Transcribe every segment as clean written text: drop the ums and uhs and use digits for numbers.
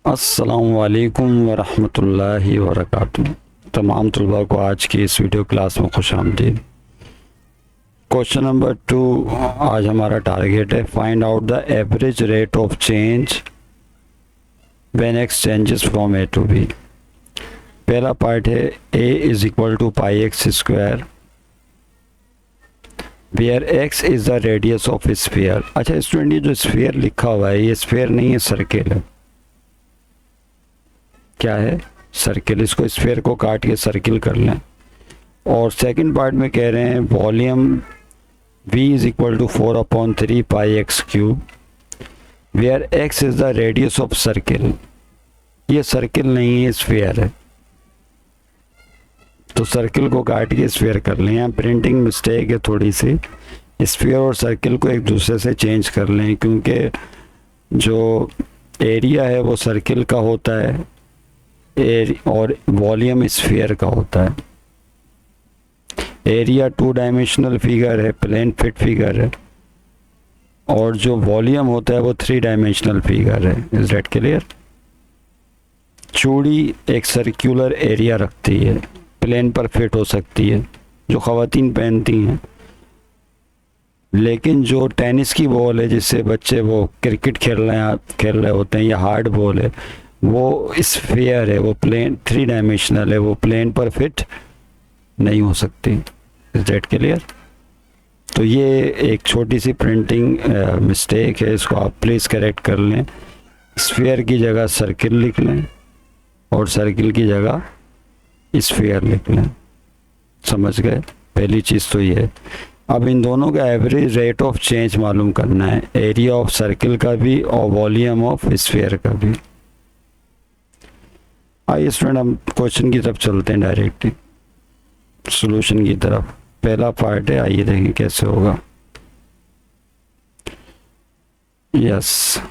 अस्सलामुअलैकुम वरहमतुल्लाहि वबरकातुहू। तमाम तलबा को आज की इस वीडियो क्लास में खुश आमदीद। क्वेश्चन नंबर 2 आज हमारा टारगेट है find out the average rate of change when X changes from A to B. पहला पार्ट है A is equal to pi x square where X is the radius of sphere. अच्छा student, ये जो sphere लिखा हुआ है ये sphere नहीं है, सर्किल है। क्या है? सर्किल। इसको स्फीयर को काट के सर्किल कर लें। और सेकंड पार्ट में कह रहे हैं volume v is equal to 4/3 pi x cube where x is the radius of circle. ये सर्किल नहीं है, स्फीयर है। तो सर्किल को काट के स्फीयर कर लें। यहाँ प्रिंटिंग मिस्टेक है थोड़ी सी। स्फीयर और सर्किल को एक दूसरे से चेंज कर लें, क्योंकि जो एरिया है वो सर्किल का होता है और वॉल्यूम स्फीयर का होता है। एरिया 2 डायमेंशनल फिगर है, प्लेन फिट फिगर है, और जो वॉल्यूम होता है वो 3 डायमेंशनल फिगर है। Is that clear? चूड़ी एक सर्कुलर एरिया रखती है, प्लेन पर फिट हो सकती है, जो ख़वातीन पहनती हैं। लेकिन जो टेनिस की बॉल है जिससे बच्चे वो क्रिकेट खेल रहे होते हैं, या हार्ड बॉल है, वो स्फीयर है, वो प्लेन 3 डायमेंशनल है, वो प्लेन पर फिट नहीं हो सकती। Is that clear? तो ये एक छोटी सी प्रिंटिंग मिस्टेक है, इसको आप प्लीज़ करेक्ट कर लें। स्फीयर की जगह सर्किल लिख लें और सर्किल की जगह स्फीयर लिख लें। समझ गए? पहली चीज़ तो ये है। अब इन दोनों का एवरेज रेट ऑफ चेंज मालूम करना है, एरिया ऑफ सर्किल का भी और वॉल्यूम ऑफ स्फीयर का भी। आइए स्टूडेंट, हम क्वेश्चन की तरफ चलते हैं, डायरेक्टली सॉल्यूशन की तरफ। पहला पार्ट है, आइए देखें कैसे होगा। यस,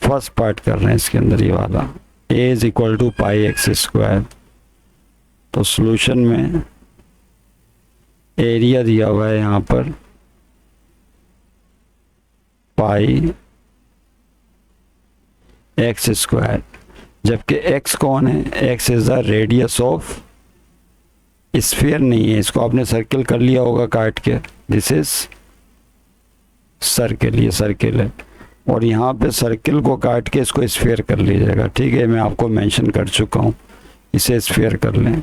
फर्स्ट पार्ट कर रहे हैं इसके अंदर, ये वाला A is equal to pi x square. तो सॉल्यूशन में एरिया दिया हुआ है यहाँ पर पाई एक्स स्क्वायर, जबकि x कौन है? x is the radius of sphere नहीं है, इसको आपने सर्किल कर लिया होगा काट के। दिस इज सर्किल, ये सर्किल है, और यहाँ पे सर्किल को काट के इसको स्फीयर कर लीजिएगा। ठीक है, मैं आपको मेंशन कर चुका हूँ, इसे स्फीयर कर लें।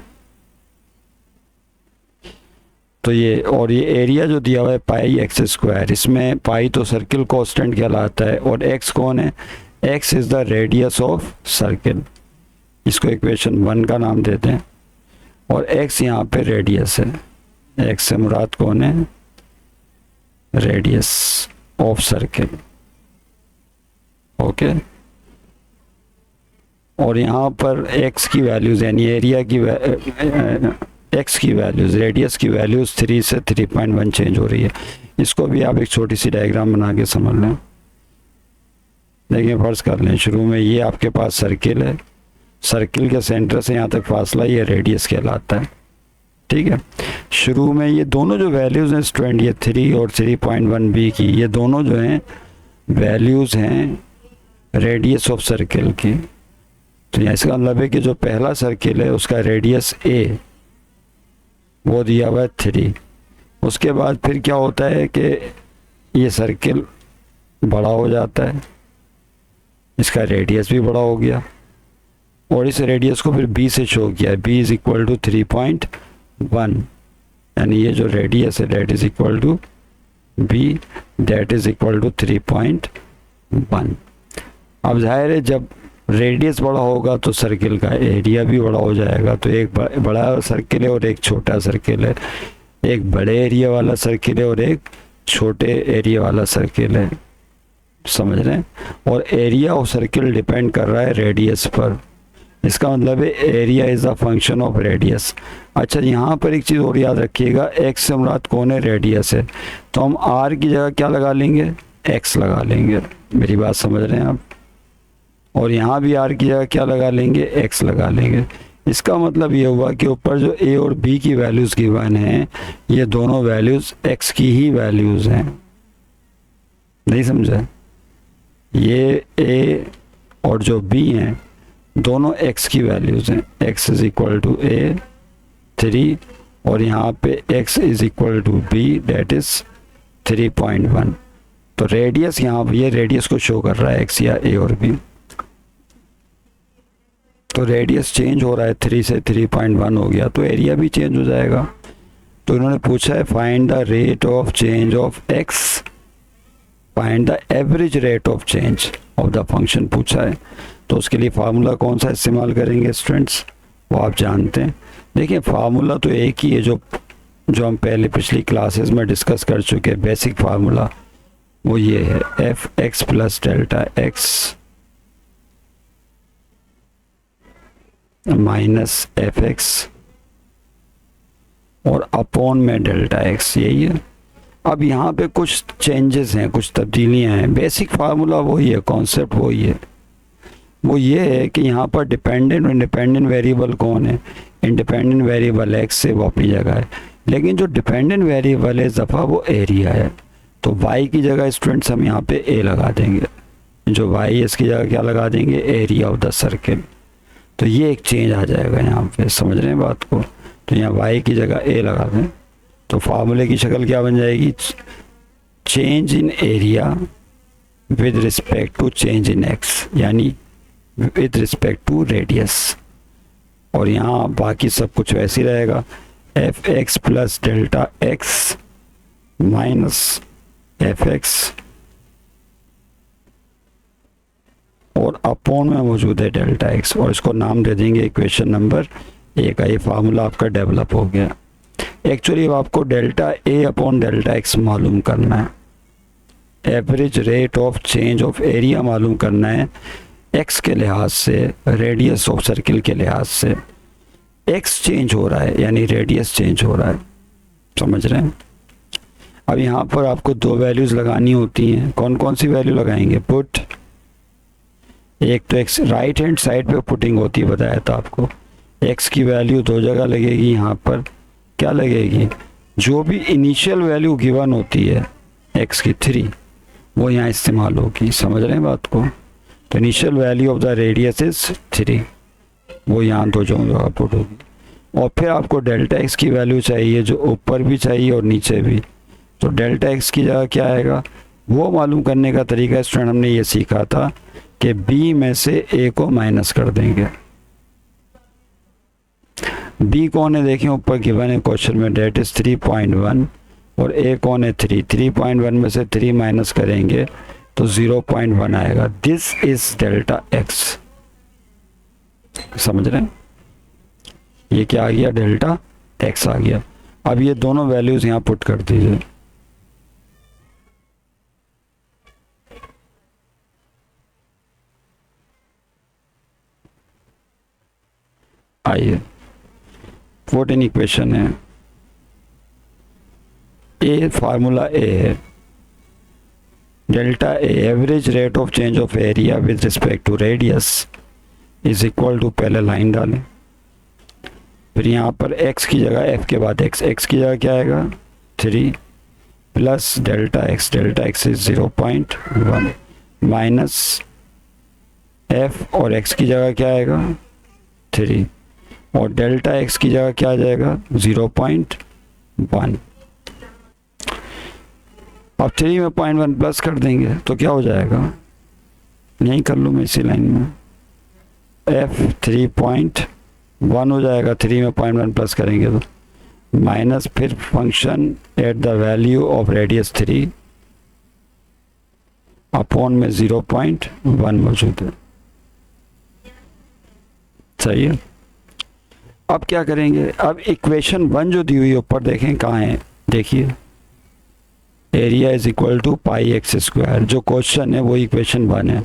तो ये, और ये एरिया जो दिया हुआ है पाई एक्स स्क्वायर, इसमें पाई तो सर्किल कांस्टेंट कहलाता है, और x कौन है? x is the radius of circle. इसको इक्वेशन 1 का नाम देते हैं, और x यहाँ पे रेडियस है। x से मुराद कौन है? Radius of circle. ओके, और यहाँ पर x की वैल्यूज यानी एरिया की x की वैल्यूज, रेडियस की वैल्यूज 3 से 3.1 चेंज हो रही है। इसको भी आप एक छोटी सी डायग्राम बना के समझ लें। देखिए, फर्ज कर लें शुरू में ये आपके पास सर्किल है, सर्किल के सेंटर से यहाँ तक फासला ये रेडियस कहलाता है। ठीक है, शुरू में ये दोनों जो वैल्यूज़ हैं स्टूडेंट, ये 3 और 3.1 बी की, ये दोनों जो हैं वैल्यूज़ हैं रेडियस ऑफ सर्किल की। तो यहाँ इसका मतलब है कि जो पहला सर्किल है उसका रेडियस ए वो दिया हुआ है 3। उसके बाद फिर क्या होता है कि ये सर्किल बड़ा हो जाता है, इसका रेडियस भी बड़ा हो गया, और इस रेडियस को फिर b से शो किया। b इज इक्वल टू 3.1, यानी ये जो रेडियस है that is equal to b that is equal to 3.1। अब जाहिर है जब रेडियस बड़ा होगा तो सर्किल का एरिया भी बड़ा हो जाएगा। तो एक बड़ा सर्किल है और एक छोटा सर्किल है, एक बड़े एरिया वाला सर्किल है और एक छोटे एरिया वाला सर्किल है। समझ रहे हैं? और एरिया ऑफ सर्किल डिपेंड कर रहा है रेडियस पर। इसका मतलब है area is a function of radius. अच्छा, यहाँ पर एक चीज़ और याद रखिएगा, x से मुराद कौन है? रेडियस है। तो हम r की जगह क्या लगा लेंगे? x लगा लेंगे। मेरी बात समझ रहे हैं आप? और यहाँ भी r की जगह क्या लगा लेंगे? x लगा लेंगे। इसका मतलब ये हुआ कि ऊपर जो a और b की वैल्यूज़ गिवन हैं, ये दोनों वैल्यूज़ x की ही वैल्यूज़ हैं। नहीं समझा? ये a और जो b हैं दोनों x की वैल्यूज़ हैं, x is equal to a 3 और यहाँ पे x is equal to b that is 3.1। तो रेडियस यहाँ पर ये रेडियस को शो कर रहा है x या a और b। तो रेडियस चेंज हो रहा है 3 से 3.1 हो गया तो एरिया भी चेंज हो जाएगा। तो इन्होंने पूछा है find the rate of change of x, find the average rate of change of the function पूछा है। तो उसके लिए फार्मूला कौन सा इस्तेमाल करेंगे स्टूडेंट्स, वो आप जानते हैं। देखिए फार्मूला तो एक ही है जो हम पहले पिछली क्लासेस में डिस्कस कर चुके हैं। बेसिक फार्मूला वो ये है F x plus delta x minus f x और अपॉन में डेल्टा एक्स, यही है। अब यहाँ पे कुछ चेंजेस हैं, कुछ तब्दीलियाँ हैं। बेसिक फार्मूला वही है, कॉन्सेप्ट वही है। वो ये है कि यहाँ पर डिपेंडेंट और इंडिपेंडेंट वेरिएबल कौन है, इंडिपेंडेंट वेरिएबल एक्स से वो अपनी जगह है, लेकिन जो डिपेंडेंट वेरिएबल है इस दफ़ा वो एरिया है। तो y की जगह स्टूडेंट्स हम यहाँ पे a लगा देंगे, जो y है इसकी जगह क्या लगा देंगे, एरिया ऑफ द सर्किल। तो ये एक चेंज आ जाएगा यहाँ पे, समझ रहे हैं बात को। तो यहाँ y की जगह a लगा दें तो फार्मूले की शक्ल क्या बन जाएगी, change in area with respect to change in x, यानी विद रिस्पेक्ट टू रेडियस। और यहाँ बाकी सब कुछ वैसे ही रहेगा, f x plus delta x minus f x और अपॉन में मौजूद है डेल्टा एक्स, और इसको नाम दे देंगे इक्वेशन नंबर ए का। ये फार्मूला आपका डेवलप हो गया। एक्चुअली अब आपको delta A upon delta x मालूम करना है, average rate of change of area मालूम करना है एक्स के लिहाज से, रेडियस ऑफ सर्किल के लिहाज से। एक्स चेंज हो रहा है यानी रेडियस चेंज हो रहा है, समझ रहे हैं। अब यहाँ पर आपको दो वैल्यूज़ लगानी होती हैं। कौन कौन सी वैल्यू लगाएंगे, पुट, एक तो एक्स राइट हैंड साइड पे पुटिंग होती है, बताया था आपको। एक्स की वैल्यू दो जगह लगेगी, यहाँ पर क्या लगेगी, जो भी इनिशियल वैल्यू गिवन होती है एक्स की 3 वो यहाँ इस्तेमाल होगी, समझ रहे हैं बात को। तो initial value of the radius is 3, वो यहाँ दो जगह पुट होगी। और फिर आपको डेल्टा एक्स की वैल्यू चाहिए, जो ऊपर भी चाहिए और नीचे भी। तो डेल्टा एक्स की जगह क्या आएगा, वो मालूम करने का तरीका स्टूडेंट हमने ये सीखा था कि b में से a को माइनस कर देंगे। b कौन है, देखें ऊपर गिवन है क्वेश्चन में, डेट इज 3.1 और a कौन है 3। 3.1 में से 3 माइनस करेंगे तो 0.1 आएगा। दिस इज डेल्टा x, समझ रहे हैं। ये क्या आ गया, डेल्टा x आ गया। अब ये दोनों वैल्यूज यहाँ पुट कर दीजिए। आइए वोट इन इक्वेशन है, ए फार्मूला ए है, delta A average rate of change of area with respect to radius is equal to, पहले लाइन डालें, फिर यहाँ पर x की जगह f के बाद x की जगह क्या आएगा 3 plus delta x is 0.1 minus f और x की जगह क्या आएगा 3 और डेल्टा x की जगह क्या आ जाएगा 0.1। अब 3 में 0.1 प्लस कर देंगे तो क्या हो जाएगा, यहीं कर लूँ मैं इसी लाइन में, f 3.1 हो जाएगा। 3 में 0.1 प्लस करेंगे तो माइनस फिर function at the value of radius 3 upon में 0.1 मौजूद है, सही है। अब क्या करेंगे, अब इक्वेशन 1 जो दी हुई है ऊपर देखें कहाँ है, देखिए area is equal to pi x square, जो क्वेश्चन है वो इक्वेशन 1 है।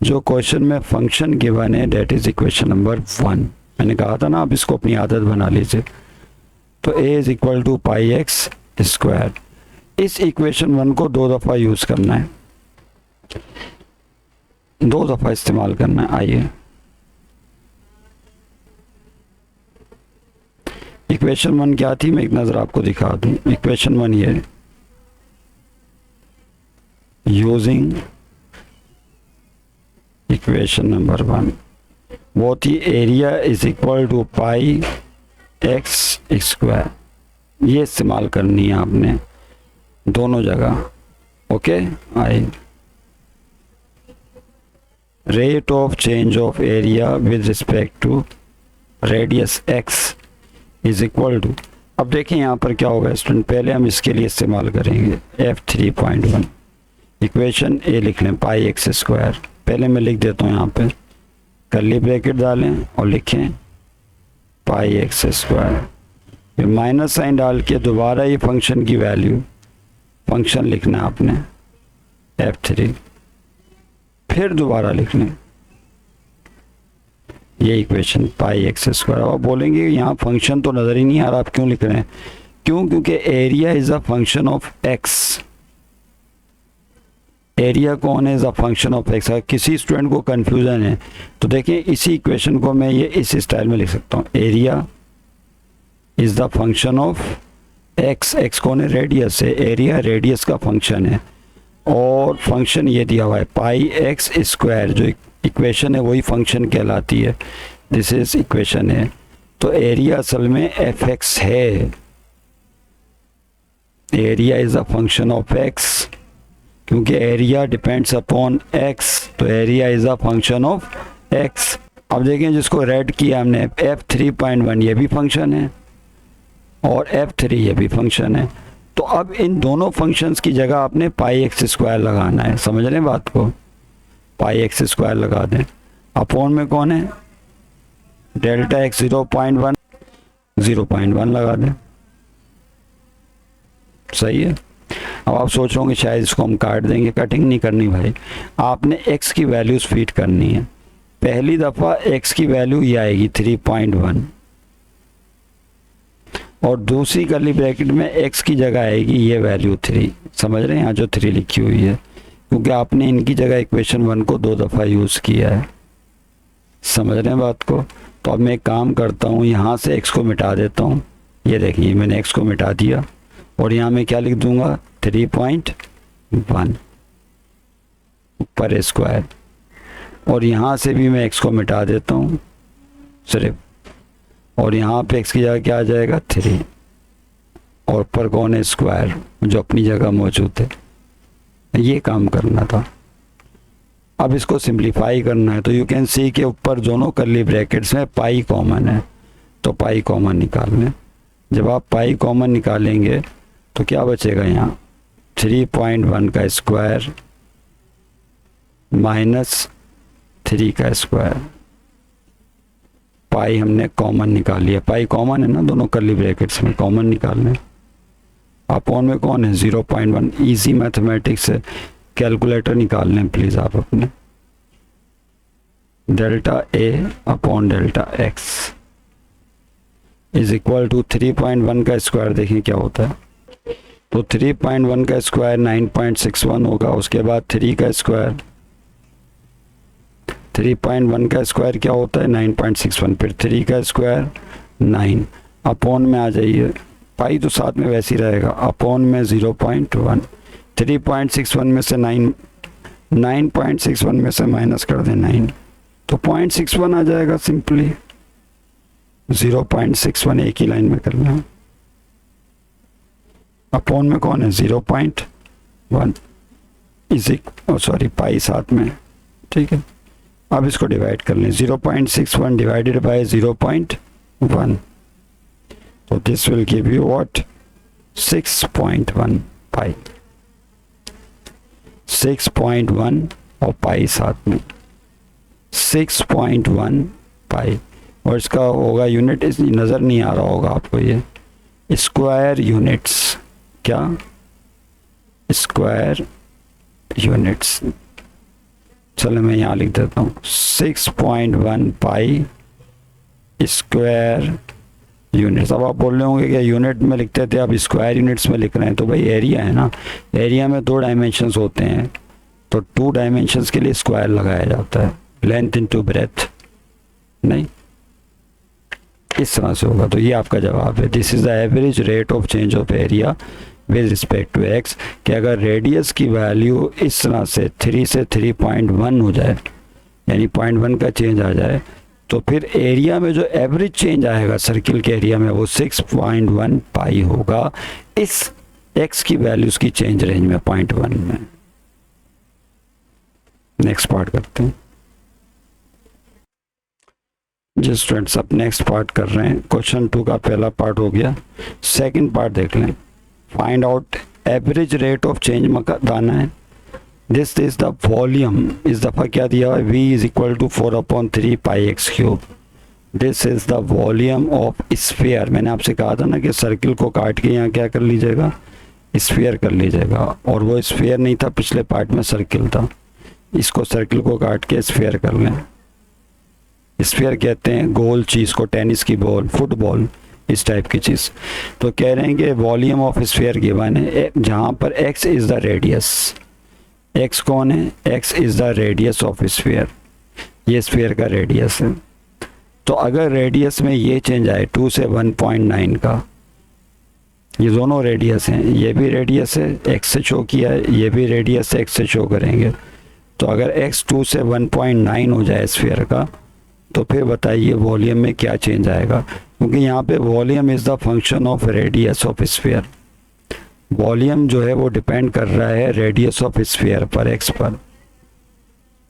जो क्वेश्चन में फंक्शन गिवन है डेट इज इक्वेशन नंबर 1। मैंने कहा था ना, आप इसको अपनी आदत बना लीजिए। तो a is equal to pi x square, इस इक्वेशन 1 को 2 दफ़ा यूज़ करना है, 2 दफ़ा इस्तेमाल करना है। आइए इक्वेशन 1 क्या थी, मैं एक नज़र आपको दिखा दूं। इक्वेशन 1 ये, यूजिंग इक्वेशन नंबर 1 वो थी area is equal to pi x square, ये इस्तेमाल करनी है आपने दोनों जगह। Okay, I rate of change of area with respect to radius x is equal to, अब देखें यहाँ पर क्या होगा स्टूडेंट, पहले हम इसके लिए इस्तेमाल करेंगे F3.1, इक्वेशन ए लिख लें पाई एक्स स्क्वायर, पहले मैं लिख देता हूँ यहाँ पे, कर्ली ब्रैकेट डालें और लिखें पाई एक्स स्क्वायर, फिर माइनस साइन डाल के दोबारा ये फंक्शन की वैल्यू, फंक्शन लिखना है आपने F3, फिर दोबारा लिख लें ये इक्वेशन पाई एक्स स्क्वायर। अब बोलेंगे यहाँ फंक्शन तो नज़र ही नहीं आ रहा, आप क्यों लिख रहे हैं? क्यों? क्योंकि area is a function of x, area कौन है? Is a function of x. अगर किसी स्टूडेंट को कन्फ्यूज़न है तो देखें इसी इक्वेशन को मैं ये इस स्टाइल में लिख सकता हूँ, area is the function of x, x कौन है? रेडियस है, एरिया रेडियस का फंक्शन है और फंक्शन ये दिया हुआ है पाई एक्स स्क्वायर, जो इक्वेशन है वही फंक्शन कहलाती है, दिस इज इक्वेशन है। तो एरिया असल में एफ एक्स है, area is a function of x, क्योंकि एरिया डिपेंड्स अपॉन एक्स, तो area is a function of x. अब देखें जिसको रेड किया हमने F3.1 ये भी फंक्शन है और F3 ये भी फंक्शन है, तो अब इन दोनों फंक्शंस की जगह आपने पाई एक्स स्क्वायर लगाना है, समझ रहे हैं बात को? पाई एक्स स्क्वायर लगा दें, अपॉन में कौन है? डेल्टा एक्स 0.1 लगा दें, सही है। अब आप सोच रहे होंगे शायद इसको हम काट देंगे, कटिंग नहीं करनी भाई, आपने एक्स की वैल्यूज फीड करनी है। पहली दफ़ा एक्स की वैल्यू ये आएगी 3.1 और दूसरी कर्ली ब्रैकेट में एक्स की जगह आएगी ये वैल्यू 3, समझ रहे हैं यहाँ जो 3 लिखी हुई है, क्योंकि आपने इनकी जगह इक्वेशन 1 को 2 दफ़ा यूज़ किया है, समझ रहे हैं बात को? तो अब मैं एक काम करता हूँ, यहाँ से एक्स को मिटा देता हूँ, ये देखिए मैंने एक्स को मिटा दिया और यहाँ मैं क्या लिख दूँगा 3.1 पर स्क्वायर, और यहाँ से भी मैं एक्स को मिटा देता हूँ सिर्फ, और यहाँ पे एक्स की जगह क्या आ जाएगा 3 और ऊपर कौन है? स्क्वायर, जो अपनी जगह मौजूद है। ये काम करना था। अब इसको सिंप्लीफाई करना है, तो यू कैन सी के ऊपर दोनों कर्ली ब्रैकेट्स में पाई कॉमन है, तो पाई कॉमन निकाल लें। जब आप पाई कॉमन निकालेंगे तो क्या बचेगा यहाँ 3.1 का स्क्वायर माइनस 3 का स्क्वायर, पाई हमने कॉमन निकाल लिया, पाई कॉमन है ना दोनों कर्ली ब्रैकेट्स में, कॉमन निकाल लें। अपॉन में कौन है? 0.1, ईजी मैथमेटिक्स है, कैलकुलेटर निकाल लें प्लीज़ आप अपने। Delta A upon delta x is equal to 3.1 का स्क्वायर, देखें क्या होता है, तो 3.1 का स्क्वायर 9.61 होगा, उसके बाद 3 का स्क्वायर, 3.1 का स्क्वायर क्या होता है 9.61, फिर 3 का स्क्वायर 9, अपॉन में आ जाइए, पाई तो साथ में वैसे ही रहेगा, अपॉन में 0.1, 3.61 में से 9.61 में से माइनस कर दें 9, तो 0.61 आ जाएगा सिंपली, 0.61 एक ही लाइन में कर लें। अपॉन में कौन है? 0.1 सॉरी पाई साथ में, ठीक है। अब इसको डिवाइड कर लें, 0.61 डिवाइडेड बाय 0.1, तो this will give you what 6.1 पाई, 6.1 और पाई साथ में 6.1 पाई, और इसका होगा यूनिट, इस नज़र नहीं आ रहा होगा आपको ये स्क्वायर यूनिट्स, क्या स्क्वायर यूनिट्स, चलो मैं यहाँ लिख देता हूँ 6.1 पाई स्क्वायर यूनिट्स। अब आप बोल रहे होंगे कि यूनिट में लिखते थे आप स्क्वायर यूनिट्स में लिख रहे हैं, तो भाई एरिया है ना, एरिया में 2 डायमेंशंस होते हैं, तो 2 डायमेंशंस के लिए स्क्वायर लगाया जाता है, लेंथ इनटू ब्रेथ नहीं, इस तरह से होगा। तो ये आपका जवाब है, this is the average rate of change of area with respect to x, कि अगर रेडियस की वैल्यू इस तरह से 3 से 3.1 हो जाए, यानी 0.1 का चेंज आ जाए, तो फिर एरिया में जो एवरेज चेंज आएगा सर्किल के एरिया में वो 6.1 पाई होगा इस x की वैल्यूज की चेंज रेंज में 0.1 में। नेक्स्ट पार्ट करते हैं जी स्टूडेंट्स, अब नेक्स्ट पार्ट कर रहे हैं। क्वेश्चन 2 का पहला पार्ट हो गया, सेकंड पार्ट देख लें। Find out average rate of change बताना है। दिस इज द वॉल्यूम, इस दफ़ा क्या दिया हुआ है, v is equal to 4/3 pi x cube. This is the volume of sphere. मैंने आपसे कहा था ना कि सर्किल को काट के यहाँ क्या कर लीजिएगा, स्फीयर कर लीजिएगा, और वो स्फीयर नहीं था, पिछले पार्ट में सर्किल था। इसको सर्किल को काट के स्फीयर कर लें। स्फीयर कहते हैं गोल चीज़ को, टेनिस की बॉल, फुटबॉल, इस टाइप की चीज़। तो कह रहे हैं कि वॉल्यूम ऑफ स्फीयर गिवन है जहाँ पर x is the radius. x कौन है, x is the radius of sphere, ये स्फीयर का रेडियस है। तो अगर रेडियस में ये चेंज आए 2 से 1.9 का, ये दोनों रेडियस हैं, ये भी रेडियस है, x से शो किया है, ये भी रेडियस x से शो करेंगे। तो अगर x 2 से 1.9 हो जाए स्फीयर का, तो फिर बताइए वॉल्यूम में क्या चेंज आएगा, क्योंकि यहाँ पे volume is the function of radius of sphere. Volume जो है वो डिपेंड कर रहा है रेडियस ऑफ स्फीयर पर, x पर।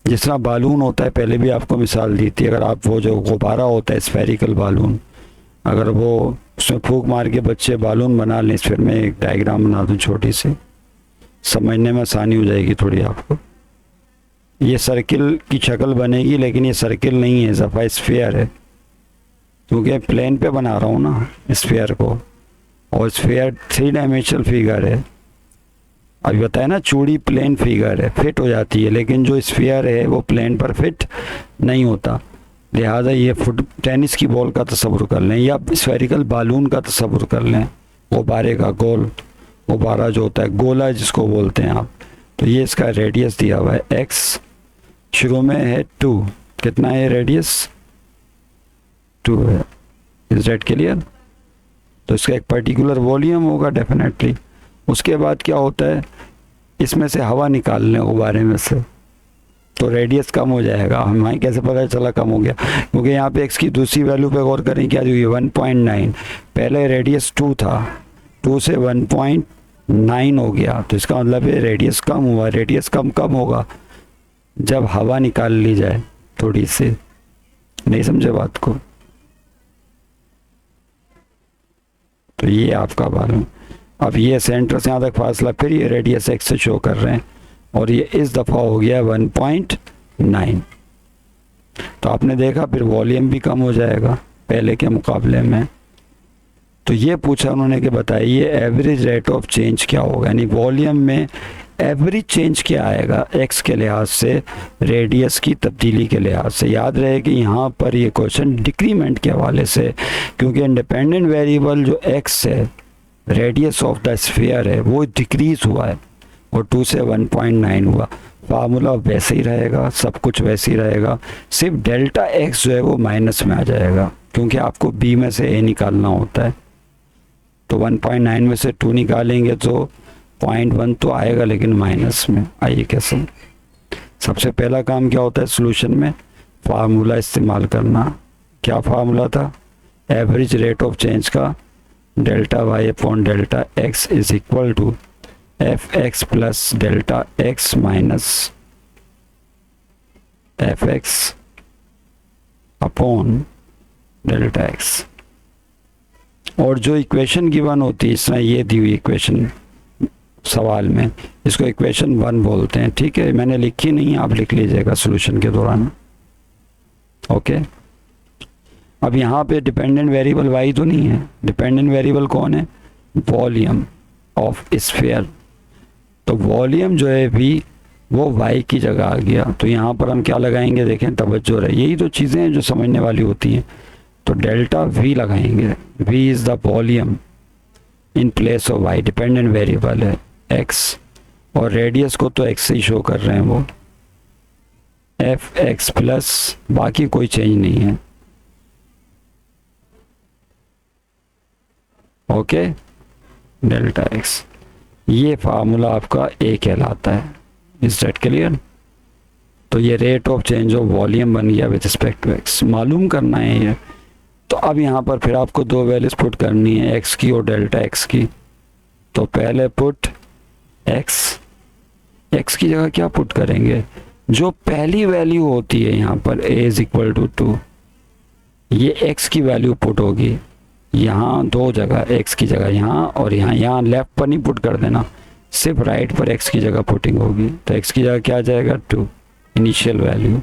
जिस तरह बालून होता है, पहले भी आपको मिसाल दी थी, अगर आप वो जो गुब्बारा होता है स्फेरिकल बालून, अगर वो उसमें फूंक मार के बच्चे बालून बना लें, फिर मैं एक डायग्राम बना दूँ छोटी सी, समझने में आसानी हो जाएगी थोड़ी आपको। ये सर्किल की शक्ल बनेगी, लेकिन ये सर्किल नहीं है, सफ़ा स्फीयर है, क्योंकि प्लेन पे बना रहा हूँ ना स्फीयर को, और स्फीयर 3 डायमेंशनल फिगर है। अभी बताया ना, चूड़ी प्लेन फिगर है, फिट हो जाती है, लेकिन जो स्फीयर है वो प्लेन पर फिट नहीं होता। लिहाजा ये टेनिस की बॉल का तस्वुर कर लें, या स्फेरिकल बालून का तस्वुर कर लें, गुब्बारे का, गोल गुब्बारा जो होता है, गोला जिसको बोलते हैं आप। तो ये इसका रेडियस दिया हुआ है x, शुरू में है 2, कितना है रेडियस, 2 है। Is that clear? तो इसका एक पर्टिकुलर वॉल्यूम होगा डेफिनेटली। उसके बाद क्या होता है, इसमें से हवा निकाल लें गुब्बारे में से, तो रेडियस कम हो जाएगा। हमें कैसे पता चला कम हो गया, क्योंकि यहाँ पे x की दूसरी वैल्यू पे गौर करें, क्या जो ये 1.9, पहले रेडियस 2 था, 2 से 1.9 हो गया, तो इसका मतलब है रेडियस कम हुआ। रेडियस कम होगा जब हवा निकाल ली जाए थोड़ी सी। नहीं समझे बात को? तो ये आपका बालून, अब ये सेंटर से यहाँ तक फासला, फिर ये रेडियस x से शो कर रहे हैं, और ये इस दफ़ा हो गया 1.9। तो आपने देखा फिर वॉल्यूम भी कम हो जाएगा पहले के मुकाबले में। तो ये पूछा उन्होंने कि बताइए एवरेज रेट ऑफ चेंज क्या होगा, यानी वॉल्यूम में एवरेज चेंज क्या आएगा x के लिहाज से, रेडियस की तब्दीली के लिहाज से। याद रहे कि यहाँ पर ये क्वेश्चन डिक्रीमेंट के हवाले से, क्योंकि इंडिपेंडेंट वेरिएबल जो x है, रेडियस ऑफ द स्फीयर है, वो डिक्रीज हुआ है और 2 से 1.9 हुआ। फार्मूला वैसे ही रहेगा, सब कुछ वैसे ही रहेगा, सिर्फ डेल्टा x जो है वो माइनस में आ जाएगा, क्योंकि आपको b में से a निकालना होता है। तो 1.9 में से 2 निकालेंगे तो 0.1 तो आएगा, लेकिन माइनस में। आइए कैसे, सबसे पहला काम क्या होता है सॉल्यूशन में, फार्मूला इस्तेमाल करना। क्या फार्मूला था, एवरेज रेट ऑफ चेंज का, delta y upon delta x is equal to fx plus delta x minus fx upon delta x। और जो इक्वेशन गिवन होती है, इसमें ये दी हुई इक्वेशन सवाल में, इसको इक्वेशन 1 बोलते हैं। ठीक है, मैंने लिखी नहीं, आप लिख लीजिएगा सॉल्यूशन के दौरान। ओके, अब यहाँ पे डिपेंडेंट वेरिएबल y तो नहीं है, डिपेंडेंट वेरिएबल कौन है, वॉल्यूम ऑफ स्फीयर। तो वॉल्यूम जो है v, वो y की जगह आ गया। तो यहाँ पर हम क्या लगाएंगे, देखें तवज्जो रहे, यही तो चीज़ें हैं जो समझने वाली होती हैं। तो डेल्टा v लगाएंगे, v is the volume in place of y, dependent variable है x, और रेडियस को तो x से ही शो कर रहे हैं वो, fx प्लस, बाकी कोई चेंज नहीं है। ओके, डेल्टा x, ये फार्मूला आपका a कहलाता है। Is that clear? तो ये rate of change of volume बन गया विद रिस्पेक्ट टू एक्स, मालूम करना है ये। तो अब यहाँ पर फिर आपको दो वैल्यूज पुट करनी है, एक्स की और डेल्टा एक्स की। तो पहले पुट एक्स, एक्स की जगह क्या पुट करेंगे, जो पहली वैल्यू होती है यहाँ पर a इज इक्वल टू 2, ये x की वैल्यू पुट होगी यहाँ दो जगह, x की जगह यहाँ और यहाँ, यहाँ लेफ्ट पर नहीं पुट कर देना, सिर्फ राइट पर x की जगह पुटिंग होगी। तो x की जगह क्या आ जाएगा 2 इनिशियल वैल्यू।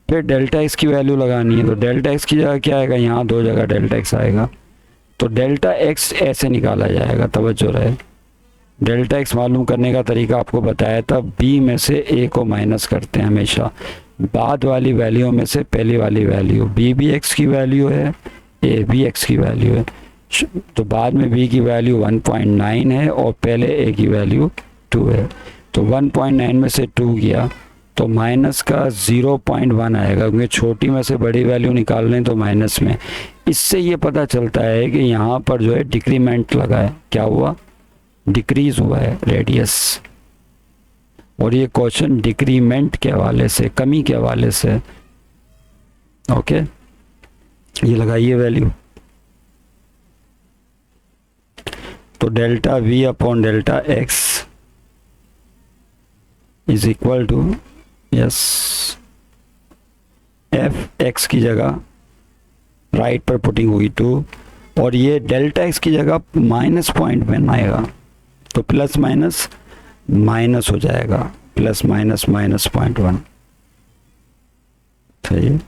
फिर डेल्टा x की वैल्यू लगानी है, तो डेल्टा x की जगह क्या आएगा, यहाँ दो जगह डेल्टा x आएगा। तो डेल्टा x ऐसे निकाला जाएगा, तवज्जो रहे। डेल्टा x मालूम करने का तरीका आपको बताया था, b में से a को माइनस करते हैं हमेशा, बाद वाली वैल्यू में से पहली वाली वैल्यू, b भी x की वैल्यू है, a भी x की वैल्यू है। तो बाद में b की वैल्यू 1.9 है और पहले a की वैल्यू 2 है। तो 1.9 में से 2 गया तो माइनस का 0.1 आएगा, क्योंकि छोटी में से बड़ी वैल्यू निकाल लें तो माइनस में। इससे ये पता चलता है कि यहाँ पर जो है डिक्रीमेंट लगा है, क्या हुआ, डिक्रीज हुआ है रेडियस। और ये क्वेश्चन डिक्रीमेंट के हवाले से, कमी के हवाले से। ओके, ये लगाइए वैल्यू। तो delta v upon delta x is equal to, yes, f x की जगह राइट पर पुटिंग हुई 2, और ये डेल्टा x की जगह माइनस पॉइंट में आएगा, तो प्लस माइनस माइनस हो जाएगा, प्लस माइनस माइनस 0.1, सही है,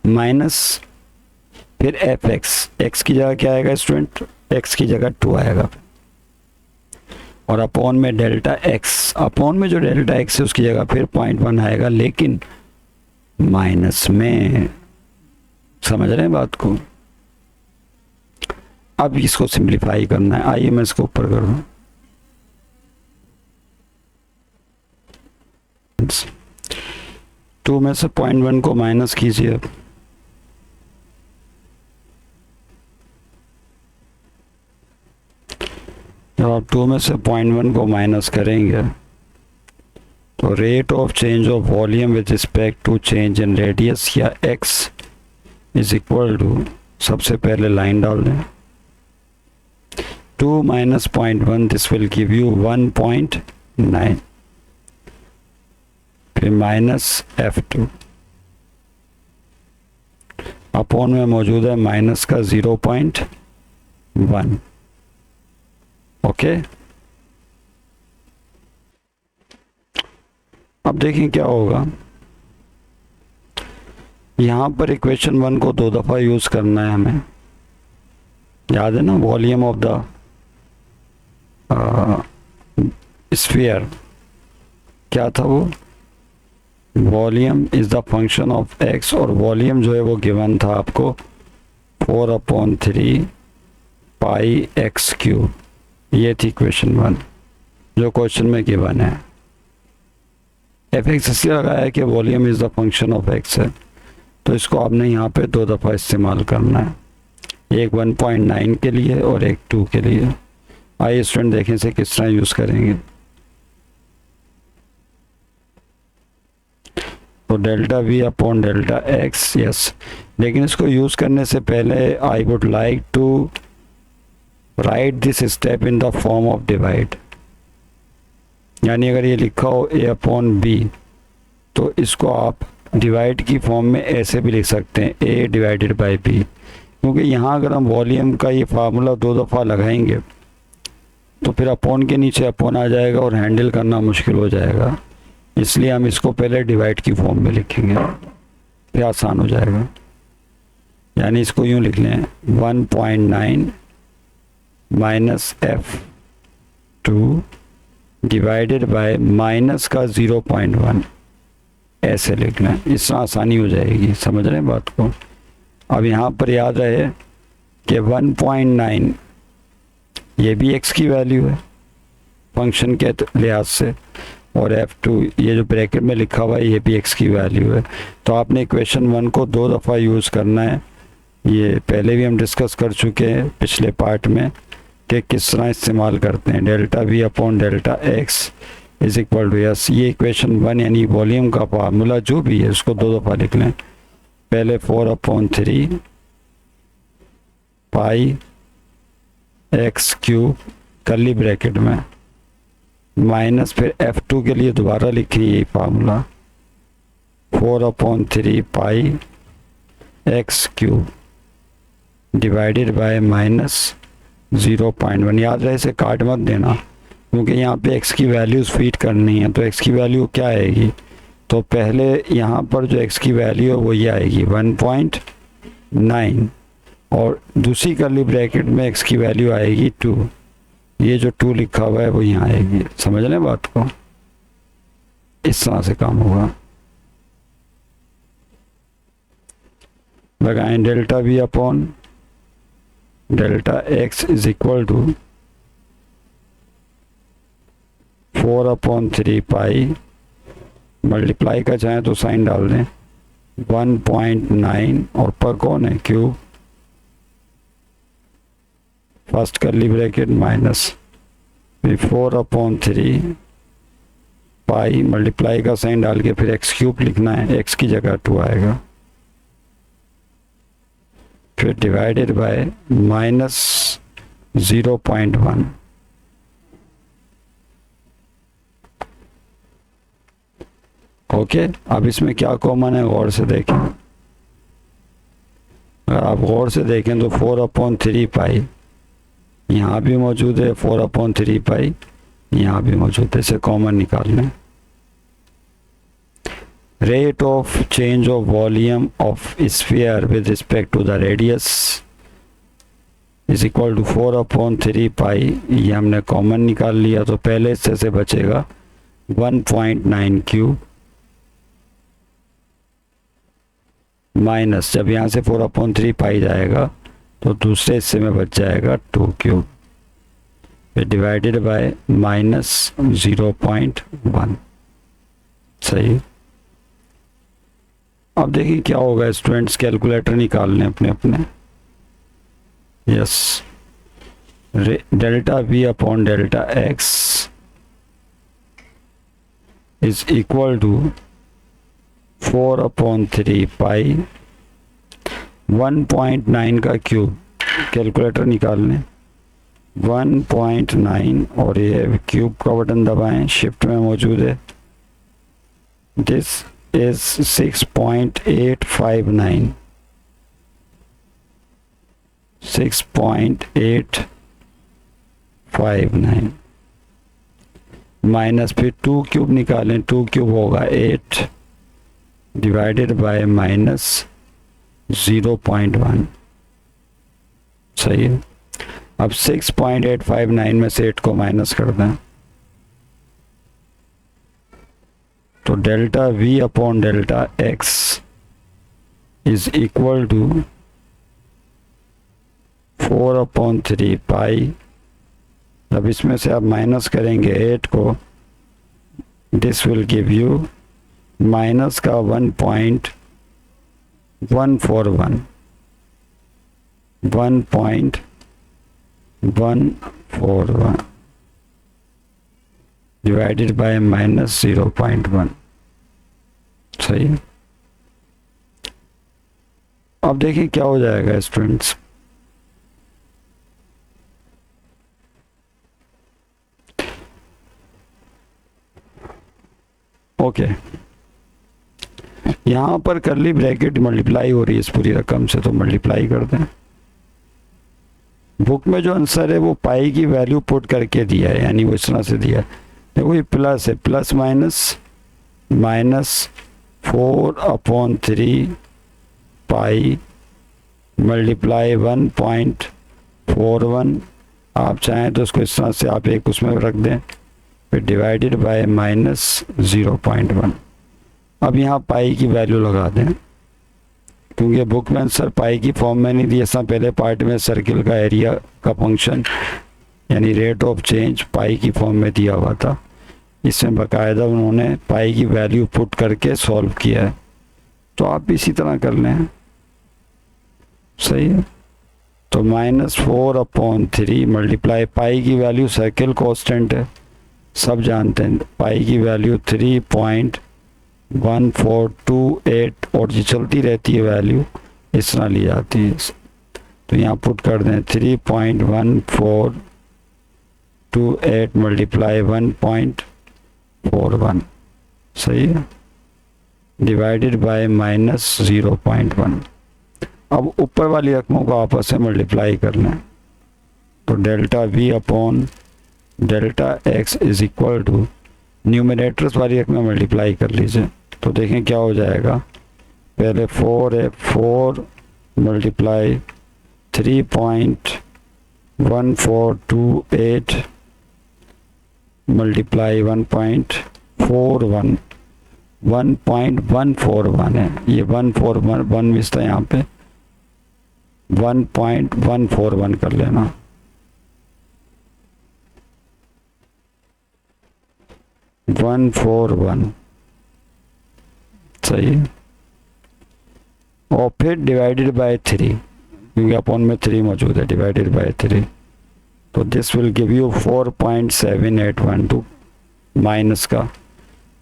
माइनस फिर एफ एक्स, एक्स की जगह क्या आएगा स्टूडेंट, एक्स की जगह 2 आएगा, और अपॉन में डेल्टा एक्स, अपॉन में जो डेल्टा एक्स है उसकी जगह फिर 0.1 आएगा, लेकिन माइनस में। समझ रहे हैं बात को। अब इसको सिंप्लीफाई करना है, आइए मैं इसको ऊपर कर दूं। 2 में से 0.1 को माइनस कीजिए। जब आप 2 में से 0.1 को माइनस करेंगे तो rate of change of volume with respect to change in radius या x इज इक्वल टू, सबसे पहले लाइन डाल दें, 2 minus 0.1, this will give you 1.9, फिर माइनस f2, अपॉन में मौजूद है माइनस का 0.1। ओके, अब देखें क्या होगा। यहाँ पर इक्वेशन 1 को 2 दफ़ा यूज़ करना है हमें, याद है ना, वॉल्यूम ऑफ द स्फीयर, क्या था वो, volume is the function of x, और वॉल्यूम जो है वो गिवन था आपको 4/3 पाई एक्स क्यूब, ये थी क्वेश्चन 1 जो क्वेश्चन में गिवन है। एफ एक्स इसलिए लगाया है कि volume is the function of x है, तो इसको आपने यहाँ पे 2 दफ़ा इस्तेमाल करना है, एक 1.9 के लिए और एक 2 के लिए। आइए स्टूडेंट देखें इसे किस तरह यूज़ करेंगे। तो delta v upon delta x, yes, लेकिन इसको यूज़ करने से पहले I would like to write this step in the form of divide. यानी अगर ये लिखा हो a अपॉन बी, तो इसको आप डिवाइड की फॉर्म में ऐसे भी लिख सकते हैं, a डिवाइडेड बाई बी, क्योंकि यहाँ अगर हम वॉल्यूम का ये फार्मूला 2 दफ़ा लगाएंगे तो फिर अपॉन के नीचे अपॉन आ जाएगा और हैंडल करना मुश्किल हो जाएगा। इसलिए हम इसको पहले डिवाइड की फॉर्म में लिखेंगे, फिर आसान हो जाएगा। यानी इसको यूँ लिख लें, 1.9 minus f2 divided by minus का 0.1, ऐसे लिख लें, इससे आसानी हो जाएगी। समझ रहे हैं बात को। अब यहाँ पर याद रहे कि 1.9 ये भी x की वैल्यू है फंक्शन के लिहाज से, और f2 ये जो ब्रैकेट में लिखा हुआ है ये भी x की वैल्यू है। तो आपने इक्वेशन 1 को 2 दफ़ा यूज़ करना है। ये पहले भी हम डिस्कस कर चुके हैं पिछले पार्ट में कि किस तरह इस्तेमाल करते हैं। Delta v upon delta x is equal to yes, ये इक्वेशन 1 यानी वॉल्यूम का फार्मूला जो भी है उसको दो दफ़ा लिख लें। पहले 4/3 pi x cube curly bracket में माइनस फिर F2 के लिए दोबारा लिखिए ये formula 4/3 pi x cube divided by minus 0.1। याद रहे इसे काट मत देना क्योंकि यहाँ पे x की वैल्यूज़ फीड करनी है। तो x की वैल्यू क्या आएगी, तो पहले यहाँ पर जो x की वैल्यू है वो ये आएगी 1.9 और दूसरी कर्ली ब्रैकेट में x की वैल्यू आएगी 2। ये जो 2 लिखा हुआ है वो यहाँ आएगी। समझ लें बात को, इस तरह से काम होगा। लगाएं delta v upon delta x is equal to 4/3 pi, multiply का चाहें तो साइन डाल दें 1.9 और पर कौन है cube, first curly bracket minus 4/3 pi, multiply का साइन डाल के फिर x क्यूब लिखना है, x की जगह 2 आएगा, फिर डिवाइडेड बाय माइनस 0.1। ओके, अब इसमें क्या कॉमन है गौर से देखें। अगर आप गौर से देखें तो 4/3 पाई यहाँ भी मौजूद है, 4/3 पाई यहाँ भी मौजूद है, इसे कॉमन निकाल लें। Rate of change of volume of sphere with respect to the radius is equal to 4/3 पाई, ये हमने कॉमन निकाल लिया। तो पहले हिस्से से बचेगा 1.9 क्यूब माइनस, जब यहाँ से 4/3 पाई जाएगा तो दूसरे हिस्से में बच जाएगा 2 क्यूब, फिर डिवाइडेड बाय माइनस 0.1। सही। अब देखिए क्या होगा, स्टूडेंट्स कैलकुलेटर निकाल लें अपने अपने। Yes, delta v upon delta x is equal to 4/3 pi 1.9 का क्यूब, कैलकुलेटर निकाल लें 1.9 और ये क्यूब का बटन दबाएं, शिफ्ट में मौजूद है। दिस is 6.859 6.859 माइनस फिर 2 क्यूब निकालें, 2 क्यूब होगा 8 डिवाइडेड बाय माइनस 0.1। सही है। अब 6.859 में से 8 को माइनस कर दें तो delta v upon delta x is equal to 4/3 pi. अब इसमें से आप माइनस करेंगे 8 को, this will give you minus का 1.141 डिवाइडेड बाय माइनस 0.1। सही है। अब देखिए क्या हो जाएगा स्टूडेंट्स, ओके यहाँ पर कर्ली ब्रैकेट मल्टीप्लाई हो रही है इस पूरी रकम से, तो मल्टीप्लाई कर दें। बुक में जो आंसर है वो पाई की वैल्यू पुट करके दिया है, यानी वो इस तरह से दिया है। देखो ये प्लस है, प्लस माइनस 4/3 पाई मल्टीप्लाई 1.41। आप चाहें तो उसको इस तरह से आप एक उसमें रख दें, फिर डिवाइडेड बाय माइनस 0.1। अब यहाँ पाई की वैल्यू लगा दें, क्योंकि बुक में आंसर पाई की फॉर्म में नहीं दिया। ऐसा पहले पार्ट में सर्किल का एरिया का फंक्शन यानी रेट ऑफ चेंज पाई की फॉर्म में दिया हुआ था, इसमें बाकायदा उन्होंने पाई की वैल्यू पुट करके सॉल्व किया है। तो आप इसी तरह कर लें। सही है। तो -4/3 मल्टीप्लाई पाई की वैल्यू सर्किल कांस्टेंट है सब जानते हैं पाई की वैल्यू 3.1428 और ये चलती रहती है वैल्यू इस तरह ली जाती है। तो यहाँ पुट कर दें 3.1428 मल्टीप्लाई 1.41 सही है, डिवाइडेड बाय -0.1। अब ऊपर वाली रकमों को आपस में मल्टीप्लाई कर लें तो delta v upon delta x is equal to numerators वाली रकमें मल्टीप्लाई कर लीजिए तो देखें क्या हो जाएगा। पहले 4 है, 4 मल्टीप्लाई 3.1428 मल्टीप्लाई 1.41 1.141 है, ये 141 मिसता है यहाँ पे 1.141 कर लेना। वन फोर वन सही है, और फिर डिवाइडेड बाय 3 क्योंकि अपॉन में 3 मौजूद है, डिवाइडेड बाय 3 तो this will give you 4.7812 minus का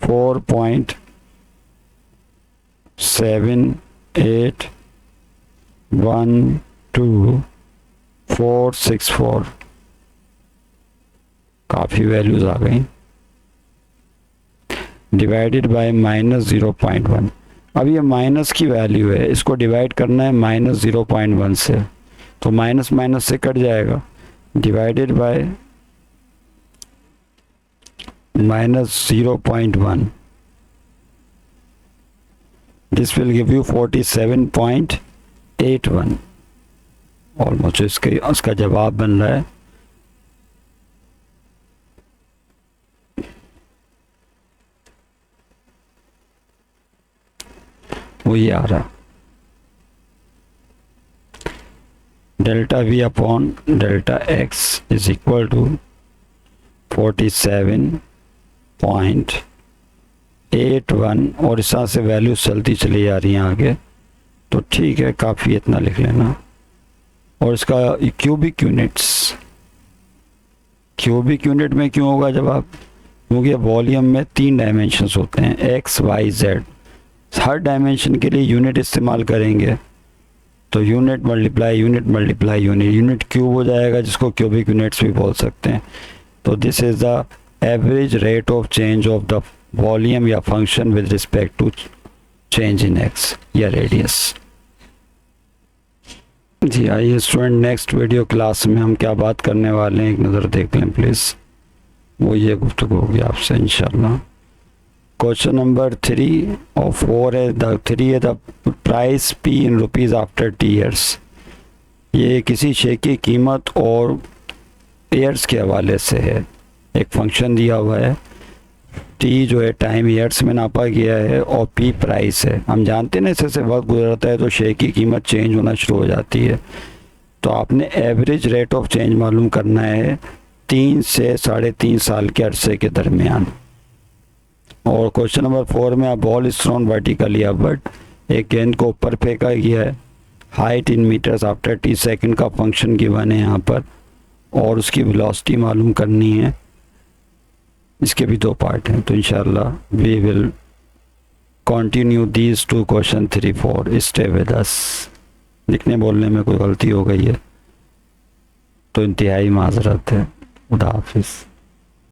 4.7812464 काफ़ी वैल्यूज़ आ गई, डिवाइडेड बाय -0.1। अब ये माइनस की वैल्यू है, इसको डिवाइड करना है -0.1 से तो माइनस माइनस से कट जाएगा, divided by -0.1 this will give you 47.81 almost. इसका जवाब बन रहा है वो ये आ रहा, delta v upon delta x is equal to 47.81 और इस तरह से वैल्यू चलती चली जा रही हैं आगे तो ठीक है, काफ़ी इतना लिख लेना। और इसका क्यूबिक यूनिट में क्यों होगा जवाब, क्योंकि वॉल्यूम में 3 डायमेंशंस होते हैं एक्स वाई जेड, हर डायमेंशन के लिए यूनिट इस्तेमाल करेंगे तो यूनिट मल्टीप्लाई यूनिट क्यूब हो जाएगा जिसको क्यूबिक यूनिट्स भी बोल सकते हैं। तो this is the average rate of change of the volume या function with respect to change in X या रेडियस। जी आइए स्टूडेंट, नेक्स्ट वीडियो क्लास में हम क्या बात करने वाले हैं एक नज़र देख लें प्लीज़। वो ये गुफ्तगू होगी आपसे इंशाल्लाह। क्वेश्चन नंबर 3 और 4 है, द 3 है the price P in rupees after T years. ये किसी शे की कीमत और ईयर्स के हवाले से है, एक फंक्शन दिया हुआ है, T जो है टाइम ईयर्स में नापा गया है और P प्राइस है। हम जानते हैं ना इससे वक्त गुजरता है तो शे की कीमत चेंज होना शुरू हो जाती है, तो आपने एवरेज रेट ऑफ चेंज मालूम करना है 3 से 3.5 साल के अरसे के दरमियान। और क्वेश्चन नंबर 4 में ball is thrown vertically upward, एक गेंद को ऊपर फेंका गया है, height in meters after T second का फंक्शन गिवन है यहाँ पर और उसकी वेलोसिटी मालूम करनी है। इसके भी 2 पार्ट हैं तो इंशाल्लाह we will continue these 2 question 3, 4 stay with us. लिखने बोलने में कोई गलती हो गई है तो इंतहाई माजरत है। खुदा हाफिज़।